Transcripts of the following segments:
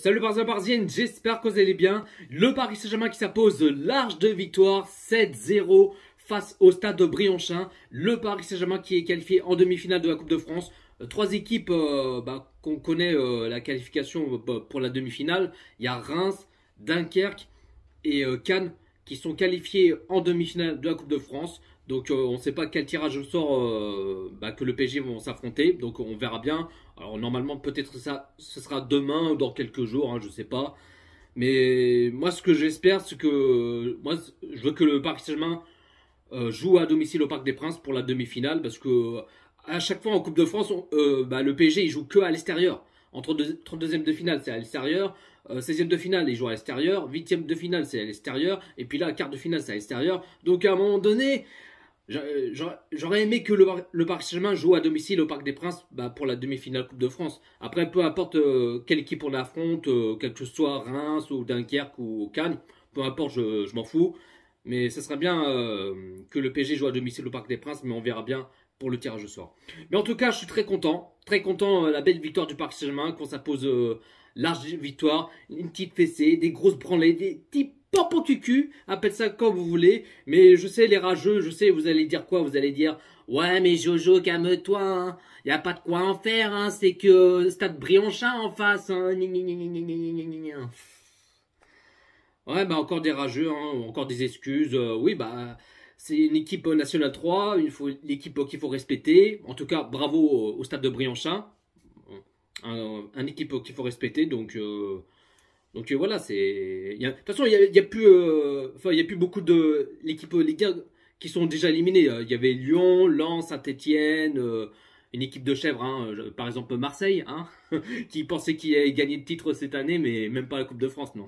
Salut Parisiens Parisiennes, j'espère que vous allez bien. Le Paris Saint-Germain qui s'impose large de victoire 7-0 face au stade de Briançon. Le Paris Saint-Germain qui est qualifié en demi-finale de la Coupe de France. Trois équipes qu'on connaît la qualification pour la demi-finale. Il y a Reims, Dunkerque et Cannes qui sont qualifiés en demi-finale de la Coupe de France. Donc on ne sait pas quel tirage au sort que le PSG vont s'affronter. Donc on verra bien. Alors normalement peut-être ça ce sera demain ou dans quelques jours, hein, je ne sais pas. Mais moi ce que j'espère c'est que moi je veux que le Paris Saint-Germain joue à domicile au Parc des Princes pour la demi-finale. Parce que à chaque fois en Coupe de France le PSG il joue que à l'extérieur. Entre 32e de finale c'est à l'extérieur. 16e de finale, ils jouent à l'extérieur. 8e de finale, c'est à l'extérieur. Et puis là, quart de finale, c'est à l'extérieur. Donc à un moment donné, j'aurais aimé que le Paris Saint-Germain joue à domicile au Parc des Princes pour la demi-finale Coupe de France. Après, peu importe quelle équipe on affronte, quel que ce soit Reims ou Dunkerque ou Cannes, peu importe, je m'en fous. Mais ce serait bien que le PSG joue à domicile au Parc des Princes, mais on verra bien pour le tirage au sort. Mais en tout cas, je suis très content. Très content, la belle victoire du Paris Saint-Germain, qu'on s'impose large victoire, une petite fessée, des grosses branlées, des petits pompons du cul, appelle ça comme vous voulez. Mais je sais, les rageux, je sais, vous allez dire quoi? Vous allez dire, ouais, mais Jojo, calme-toi, hein. Y a pas de quoi en faire, hein. C'est que Stade Briançon en face, hein. Ouais, encore des rageux, hein, encore des excuses. Oui, c'est une équipe nationale 3, l'équipe qu'il faut respecter. En tout cas, bravo au Stade de Briançon. Un équipe qu'il faut respecter. Donc voilà, de toute façon, il y a plus, il y a plus beaucoup de l'équipe Ligue 1 qui sont déjà éliminés. Il y avait Lyon, Lens, Saint-Etienne, une équipe de chèvres, hein, par exemple Marseille, hein, qui pensait qu'il allait gagner le titre cette année, mais même pas la Coupe de France, non.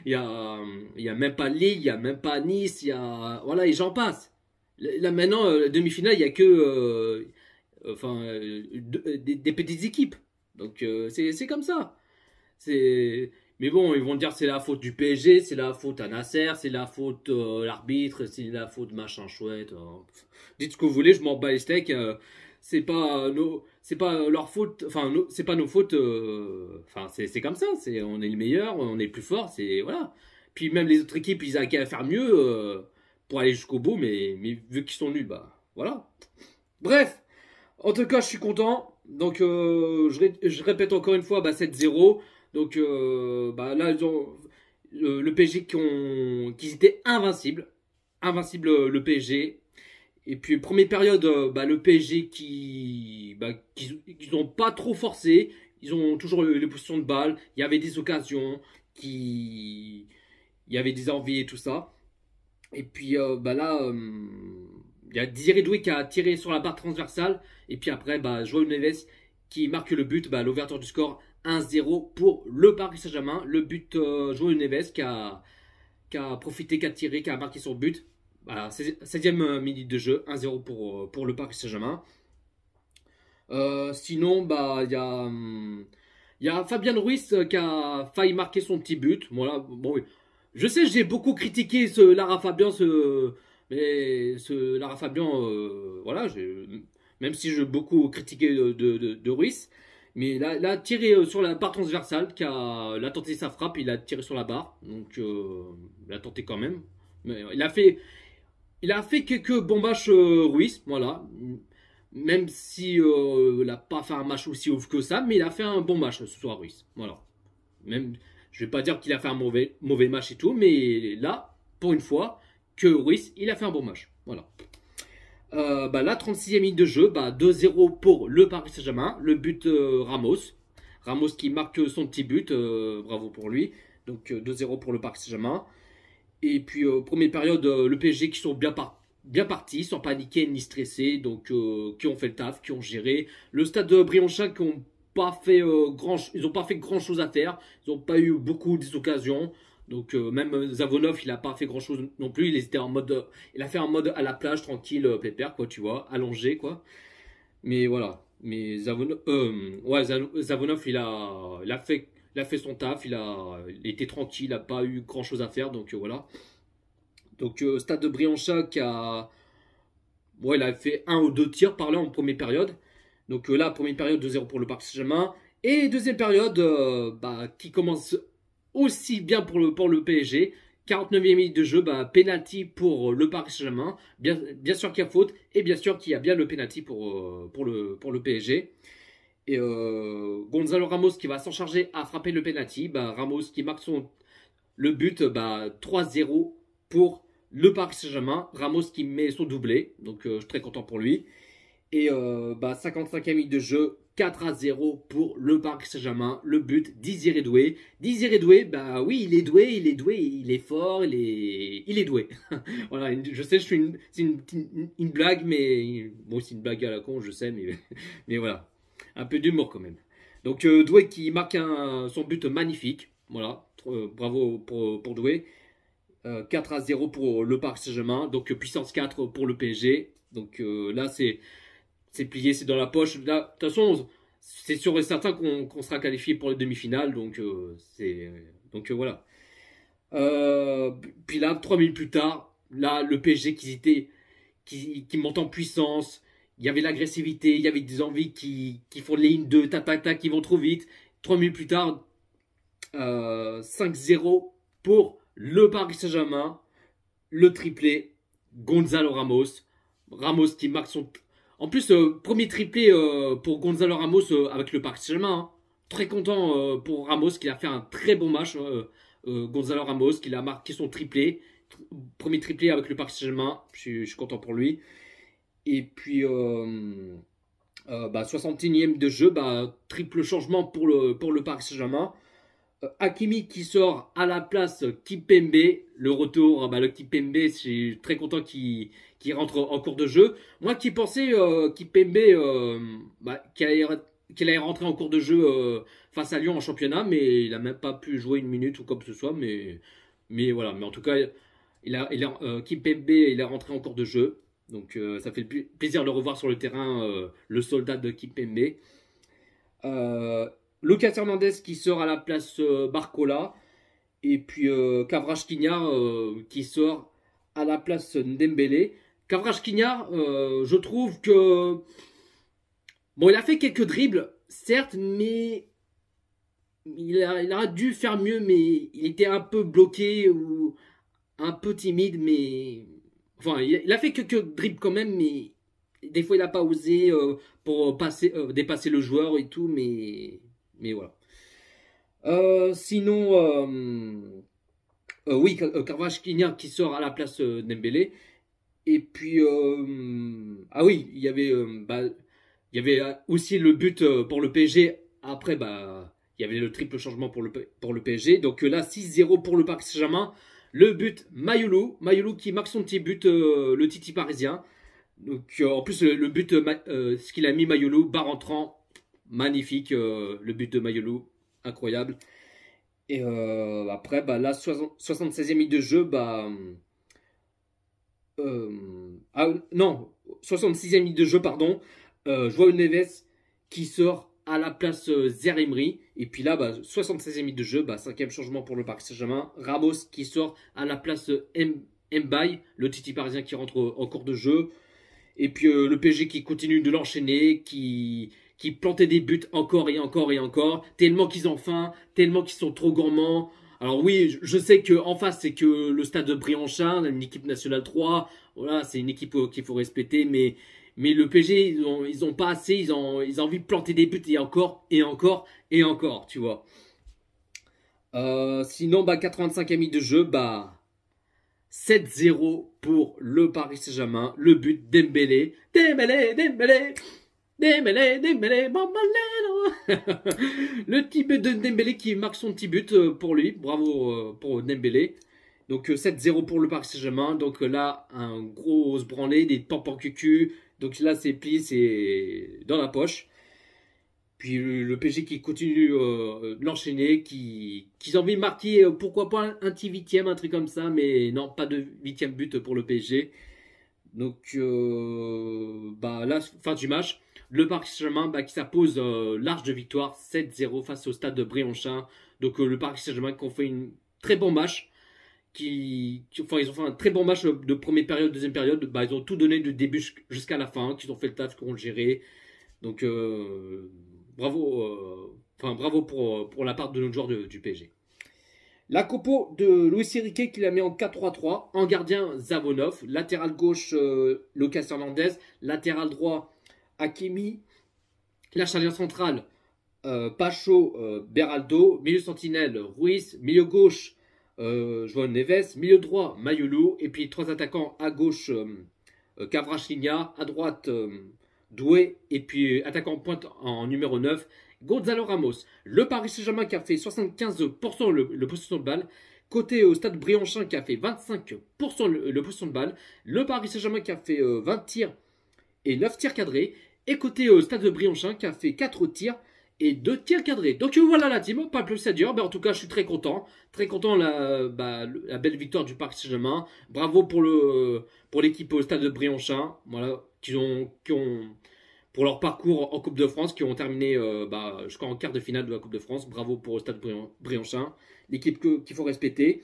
il y a même pas Lille, il y a même pas Nice, voilà, et j'en passe. Là maintenant, demi-finale, il y a que des petites équipes. Donc c'est comme ça. Mais bon, ils vont dire c'est la faute du PSG, c'est la faute à Nasser, c'est la faute l'arbitre, c'est la faute machin chouette. Dites ce que vous voulez, je m'en bats les steaks. C'est pas leur faute, c'est pas nos fautes. C'est comme ça. On est le meilleur, on est le plus fort. C'est voilà. Puis même les autres équipes, ils ont qu'à faire mieux pour aller jusqu'au bout, mais vu qu'ils sont nuls, voilà. Bref. En tout cas, je suis content. Donc, je répète encore une fois, 7-0. Donc, là, ils ont le PSG qui étaient invincibles. Invincible le PSG. Et puis, première période, le PSG qui n'ont pas trop forcé. Ils ont toujours les positions de balle. Il y avait des occasions. Il y avait des envies et tout ça. Et puis, là... il y a Désiré Doué qui a tiré sur la barre transversale. Et puis après, João Neves qui marque le but. L'ouverture du score 1-0 pour le Paris Saint-Germain. Le but João Neves qui a profité, qui a tiré, qui a marqué son but. 16e minute de jeu. 1-0 pour le Paris Saint-Germain. Sinon, il y a Fabien Ruiz qui a failli marquer son petit but. Voilà, bon, oui. Je sais, j'ai beaucoup critiqué Lara Fabian, mais Lara Fabian, voilà, même si j'ai beaucoup critiqué de Ruiz, mais il a tiré sur la barre transversale, il a tenté sa frappe, il a tiré sur la barre, donc il a tenté quand même. Mais il a fait quelques bons matchs Ruiz, voilà, même si il n'a pas fait un match aussi ouf que ça, mais il a fait un bon match ce soir Ruiz, voilà. Même, je vais pas dire qu'il a fait un mauvais match et tout, mais là, pour une fois, que Ruiz, il a fait un bon match. Voilà. Là, 36e minute de jeu, 2-0 pour le Paris Saint-Germain. Le but Ramos. Ramos qui marque son petit but. Bravo pour lui. Donc 2-0 pour le Paris Saint-Germain. Et puis, première période, le PSG qui sont bien partis, sans paniquer ni stresser. Donc, qui ont fait le taf, qui ont géré. Le stade de Briançon qui ont pas fait ils n'ont pas fait grand chose à faire. Ils n'ont pas eu beaucoup d'occasions. Donc même Zavonov, il a pas fait grand chose non plus. Il a fait un mode à la plage tranquille, pépère quoi, tu vois, allongé quoi. Mais voilà. Mais Zavonov, il a fait son taf. Il était tranquille, il a pas eu grand chose à faire. Donc voilà. Donc Stade de Briançon il a fait un ou deux tirs par là en première période. Donc là, première période 2-0 pour le Paris Saint-Germain. Et deuxième période qui commence aussi bien pour le PSG. 49e minute de jeu, penalty pour le Paris Saint-Germain. Bien sûr qu'il y a faute et bien sûr qu'il y a bien le penalty pour le PSG. Et Gonzalo Ramos qui va s'en charger à frapper le penalty. Ramos qui marque le but 3-0 pour le Paris Saint-Germain. Ramos qui met son doublé. Donc je suis très content pour lui. Et 55e minute de jeu, 4-0 pour le Paris Saint-Germain. Le but d'Iziré Doué. D'Iziré Doué, oui, il est doué, il est fort, il est doué. Voilà, je sais, c'est une blague, mais bon, c'est une blague à la con, je sais, mais voilà. Un peu d'humour quand même. Donc Doué qui marque son but magnifique. Voilà, bravo pour Doué. 4-0 pour le Paris Saint-Germain. Donc puissance 4 pour le PSG. Donc là, c'est plié, c'est dans la poche. Là, de toute façon, c'est sûr et certain qu'on sera qualifié pour les demi-finales. Donc, voilà. Puis là, 3 minutes plus tard, là, le PSG qui monte en puissance. Il y avait l'agressivité, il y avait des envies qui font les lignes de tac, qui vont trop vite. 3 minutes plus tard, 5-0 pour le Paris Saint-Germain. Le triplé, Gonzalo Ramos. Ramos qui marque son... En plus, premier triplé pour Gonzalo Ramos avec le Paris Saint-Germain. Hein. Très content pour Ramos qui a fait un très bon match. Gonzalo Ramos qui a marqué son triplé. Premier triplé avec le Paris Saint-Germain. Je suis content pour lui. Et puis, 61e de jeu, triple changement pour le Paris Saint-Germain. Hakimi qui sort à la place Kimpembe. Le retour, le Kimpembe, je suis très content qu'il rentre en cours de jeu. Moi qui pensais Kimpembe qu'il allait rentrer en cours de jeu face à Lyon en championnat, mais il n'a même pas pu jouer une minute ou quoi que ce soit. Mais voilà, mais en tout cas, Kimpembe, il est rentré en cours de jeu. Donc ça fait plaisir de le revoir sur le terrain, le soldat de Kimpembe. Lucas Hernandez qui sort à la place Barcola. Et puis Kvaratskhelia qui sort à la place Dembélé. Kvaratskhelia, je trouve que... Bon, il a fait quelques dribbles, certes, mais il a dû faire mieux, mais il était un peu bloqué ou un peu timide, mais... Enfin, il a fait quelques dribbles quand même, mais des fois il n'a pas osé pour dépasser le joueur et tout, mais voilà. Sinon, oui, Kvaratskhelia qui sort à la place Dembélé. Et puis, ah oui, il y avait aussi le but pour le PSG. Après, il y avait le triple changement pour le PSG. Donc là, 6-0 pour le Paris Saint-Germain. Le but, Mayulu qui marque son petit but, le Titi parisien. Donc en plus, le but, ce qu'il a mis Mayulu, bas rentrant, magnifique. Le but de Mayulu, incroyable. Et après, là, 76e minute de jeu, non, 66e minute de jeu, pardon. João Neves qui sort à la place Zaïre-Emery. Et puis là, 76e minute de jeu, 5e changement pour le Paris Saint-Germain. Ramos qui sort à la place Mbaye, le Titi parisien qui rentre en cours de jeu. Et puis le PSG qui continue de l'enchaîner, qui plantait des buts encore et encore et encore. Tellement qu'ils ont faim, tellement qu'ils sont trop gourmands. Alors oui, je sais qu'en face, c'est que le stade de Briançon, une équipe nationale 3. Voilà, c'est une équipe qu'il faut respecter, mais le PSG, ils ont pas assez, ils ont envie de planter des buts et encore, et encore, et encore, tu vois. Sinon, 85e minute de jeu, 7-0 pour le Paris Saint-Germain. Le but Dembélé. Dembélé, Dembélé. Dembélé, Dembélé, le petit but de Dembélé qui marque son petit but pour lui. Bravo pour Dembélé. Donc 7-0 pour le Paris Saint-Germain. Donc là, un gros branlé, des pampans cucu. Donc là, c'est plié, c'est dans la poche. Puis le PSG qui continue de l'enchaîner, qui ont envie de marquer, pourquoi pas un petit 8e, un truc comme ça. Mais non, pas de 8e but pour le PSG. Donc là, fin du match. Le Paris Saint-Germain qui s'impose large de victoire, 7-0 face au stade de Briançon. Donc le Paris Saint-Germain qui ont fait un très bon match. Ils ont fait un très bon match de première période, deuxième période. Ils ont tout donné du début jusqu'à la fin, qu'ils ont fait le taf, qu'ils ont géré. Donc bravo Enfin, bravo pour la part de notre joueur du PSG. La compo de Luis Enrique qui la met en 4-3-3. En gardien, Zavonov. Latéral gauche, Lucas Hernandez. Latéral droit, Hakimi. La charnière centrale, Pacho, Beraldo. Milieu sentinelle, Ruiz. Milieu gauche, João Neves. Milieu droit, Mayulu. Et puis 3 attaquants à gauche, Kvaratskhelia. À droite, Doué. Et puis attaquant pointe en numéro 9, Gonzalo Ramos. Le Paris Saint-Germain qui a fait 75% le possession de balle. Côté au stade Briançon qui a fait 25% le possession de balle. Le Paris Saint-Germain qui a fait 20 tirs et 9 tirs cadrés. Et côté au stade de Briançon qui a fait 4 tirs et 2 tirs cadrés. Donc voilà la team, pas plus à dire. En tout cas, je suis très content. Très content la belle victoire du Paris Saint-Germain. Bravo pour l'équipe au stade de Briançon. Voilà, qui ont pour leur parcours en Coupe de France, qui ont terminé jusqu'en quart de finale de la Coupe de France. Bravo pour le stade Briançon, l'équipe qu'il faut respecter.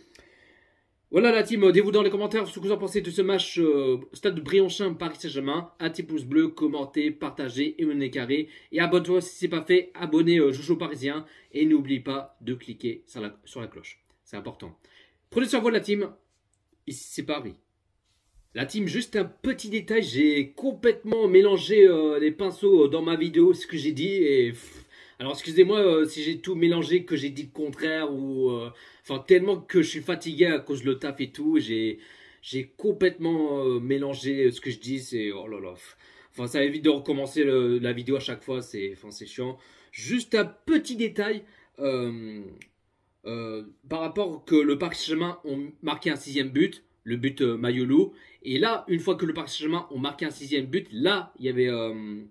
Voilà la team, dites-vous dans les commentaires ce que vous en pensez de ce match stade Briançon Paris Saint-Germain. Un petit pouce bleu, commentez, partagez, et carré. Et abonne-toi si ce n'est pas fait, abonnez Jojo Parisien. Et n'oublie pas de cliquer sur la cloche, c'est important. Prenez soin de vous la team, ici c'est Paris. La team, juste un petit détail, j'ai complètement mélangé les pinceaux dans ma vidéo, ce que j'ai dit. Et alors excusez-moi si j'ai tout mélangé, que j'ai dit le contraire, ou enfin tellement que je suis fatigué à cause de le taf et tout. J'ai complètement mélangé ce que je dis, c'est oh là là. Enfin ça évite de recommencer la vidéo à chaque fois, c'est chiant. Juste un petit détail. Par rapport que le Paris Saint-Germain ont marqué un 6e but, le but Mayulu. Et là, une fois que le Paris Saint-Germain ont marqué un 6e but, là, il y avait un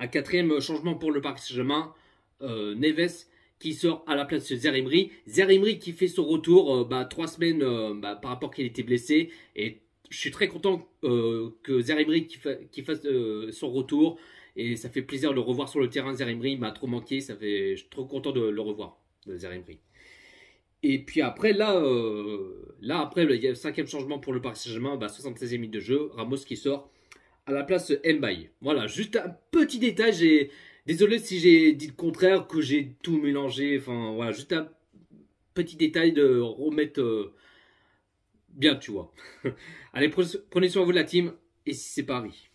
4e changement pour le Paris Saint-Germain. Neves qui sort à la place de Zaire Emery. Zaire Emery qui fait son retour 3 semaines par rapport qu'il était blessé. Et je suis très content que Zaire Emery qui fasse son retour. Et ça fait plaisir de le revoir sur le terrain. Zaire Emery m'a trop manqué. Je suis trop content de le revoir, de Zaire Emery. Et puis après, il y a le 5e changement pour le Paris Saint-Germain, 76e minute de jeu, Ramos qui sort à la place Mbaye. Voilà, juste un petit détail, désolé si j'ai dit le contraire, que j'ai tout mélangé, enfin voilà, juste un petit détail de remettre bien, tu vois. Allez, prenez soin de vous la team, et si c'est Paris.